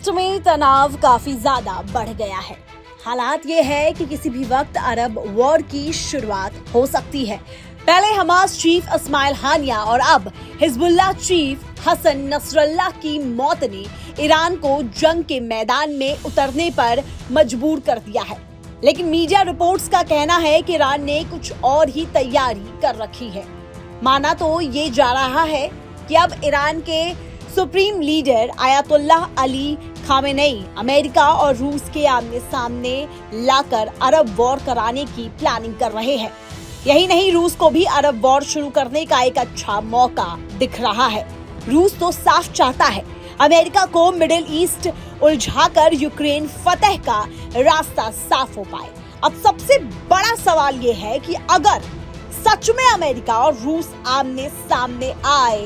East में तनाव काफी ज्यादा बढ़ गया है। हालात ये है कि किसी भी वक्त अरब वॉर की शुरुआत हो सकती है। पहले हमास चीफ इस्माइल हानिया और अब हिजबुल्लाह चीफ हसन नसरल्लाह की मौत ने ईरान को जंग के मैदान में उतरने पर मजबूर कर दिया है। लेकिन मीडिया रिपोर्ट्स का कहना है कि ईरान ने कुछ और ही तैयारी कर रखी है। माना तो ये जा रहा है कि अब ईरान के supreme leader Ayatollah Ali Khamenei America और रूस के आमने सामने लाकर अरब वॉर कराने की प्लानिंग कर रहे हैं। यही नहीं, रूस को भी अरब वॉर शुरू करने का एक अच्छा मौका दिख रहा है। रूस तो साफ चाहता है अमेरिका को मिडिल ईस्ट उलझाकर यूक्रेन फतह का रास्ता साफ हो पाए। अब सबसे बड़ा सवाल ये है कि अगर सच में अमेरिका और रूस आमने सामने आए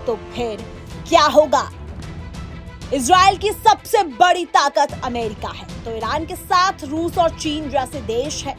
तो फिर क्या होगा। इजराइल की सबसे बड़ी ताकत अमेरिका है, तो ईरान के साथ रूस और चीन जैसे देश है।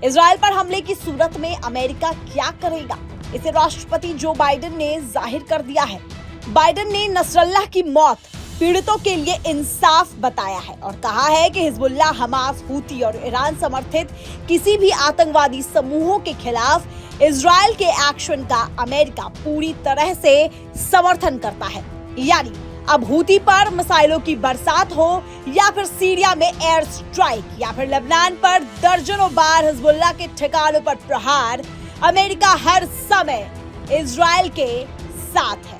इजराइल पर हमले की सूरत में अमेरिका क्या करेगा, इसे राष्ट्रपति जो बाइडेन ने जाहिर कर दिया है। बाइडेन ने नसरल्लाह की मौत पीड़ितों के लिए इंसाफ बताया है और कहा है कि हिजबुल्लाह, हमास, हूती और ईरान समर्थित किसी भी आतंकवादी समूहों के खिलाफ इजराइल के एक्शन का अमेरिका पूरी तरह से समर्थन करता है। यानी अब हूती पर मिसाइलों की बरसात हो या फिर सीरिया में एयर स्ट्राइक या फिर लेबनान पर दर्जनों बार हिजबुल्लाह के ठिकानों पर प्रहार, अमेरिका हर समय इजराइल के साथ है।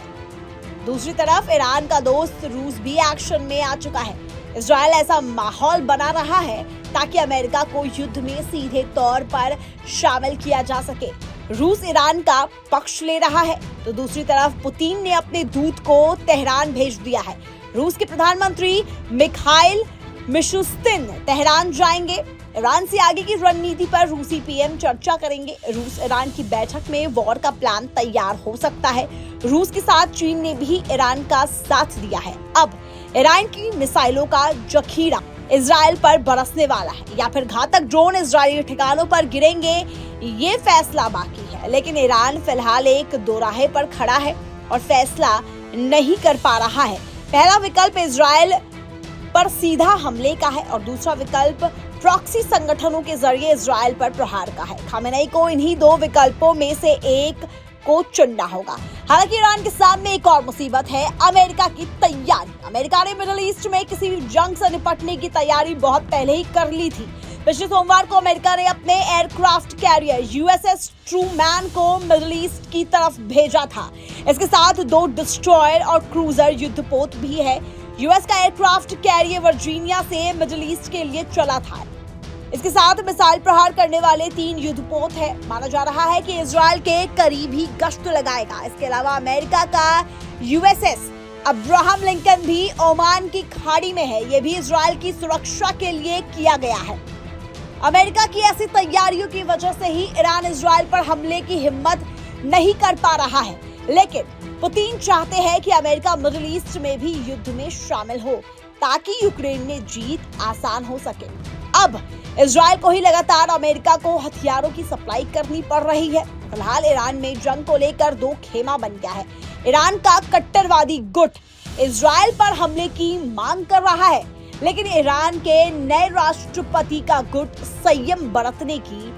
दूसरी तरफ ईरान का दोस्त रूस भी एक्शन में आ चुका है। इजराइल ऐसा माहौल बना रहा है ताकि अमेरिका को युद्ध में सीधे तौर पर शामिल किया जा सके। रूस ईरान का पक्ष ले रहा है तो दूसरी तरफ पुतिन ने अपने दूत को तेहरान भेज दिया है। रूस के प्रधानमंत्री मिखाइल मिशुस्तिन तेहरान जाएंगे। ईरान से आगे की रणनीति पर रूसी पीएम चर्चा करेंगे। रूस ईरान की बैठक में वॉर का प्लान तैयार हो सकता है। रूस के साथ चीन ने भी ईरान का साथ दिया है। अब ईरान की मिसाइलों का जखीरा इजराइल पर बरसने वाला है या फिर घातक ड्रोन इजरायली ठिकानों पर गिरेंगे, ये फैसला बाकी है। लेकिन ईरान फिलहाल एक दोराहे पर खड़ा है और फैसला नहीं कर पा रहा है। पहला विकल्प इजराइल पर सीधा हमले का है और दूसरा विकल्प प्रॉक्सी संगठनों के जरिए इजराइल पर प्रहार का है। खामेनेई को इन्हीं दो विकल्पों में से एक को चुनना होगा। हालांकि ईरान के सामने एक और मुसीबत है, अमेरिका की तैयारी। अमेरिका ने मिडिल ईस्ट में किसी भी जंग से निपटने की तैयारी बहुत पहले ही कर ली थी। पिछले सोमवार को अमेरिका ने अपने एयरक्राफ्ट कैरियर यूएसएस ट्रूमैन को मिडिल ईस्ट की तरफ भेजा था। इसके साथ 2 डिस्ट्रॉयर और क्रूजर युद्धपोत भी है। यूएस का एयरक्राफ्ट कैरियर वर्जीनिया से मिडिल ईस्ट के लिए चला था। इसके साथ मिसाइल प्रहार करने वाले 3 युद्धपोत है। माना जा रहा है कि इजराइल के करीब ही गश्त लगाएगा। इसके अलावा अमेरिका का यूएसएस अब्राहम लिंकन भी ओमान की खाड़ी में है। ये भी इजराइल की सुरक्षा के लिए किया गया है। अमेरिका की ऐसी तैयारियों की वजह से ही ईरान इजराइल पर हमले की हिम्मत नहीं कर पा रहा है। लेकिन पुतिन चाहते हैं कि अमेरिका मिडिल ईस्ट में भी युद्ध में शामिल हो ताकि यूक्रेन में जीत आसान हो सके। अब इजराइल को ही लगातार अमेरिका को हथियारों की सप्लाई करनी पड़ रही है। फिलहाल ईरान में जंग को लेकर 2 खेमा बन गया है। ईरान का कट्टरवादी गुट इजराइल पर हमले की मांग कर रहा है, लेकिन ईरान के नए राष्ट्रपति का गुट संयम बरतने की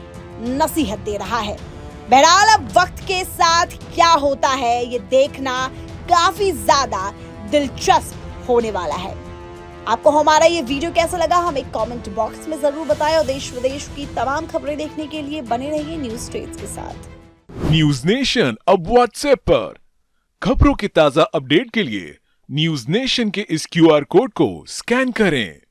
नसीहत दे रहा है। बहरहाल अब वक्त के साथ क्या होता है ये देखना काफी ज्यादा दिलचस्प होने वाला है। आपको हमारा ये वीडियो कैसा लगा हमें कमेंट बॉक्स में जरूर बताएं और देश विदेश की तमाम खबरें देखने के लिए बने रहिए न्यूज ट्रेड्स के साथ। न्यूज नेशन अब व्हाट्सएप पर खबरों की ताजा अपडेट के लिए न्यूज नेशन के इस QR कोड को स्कैन करें।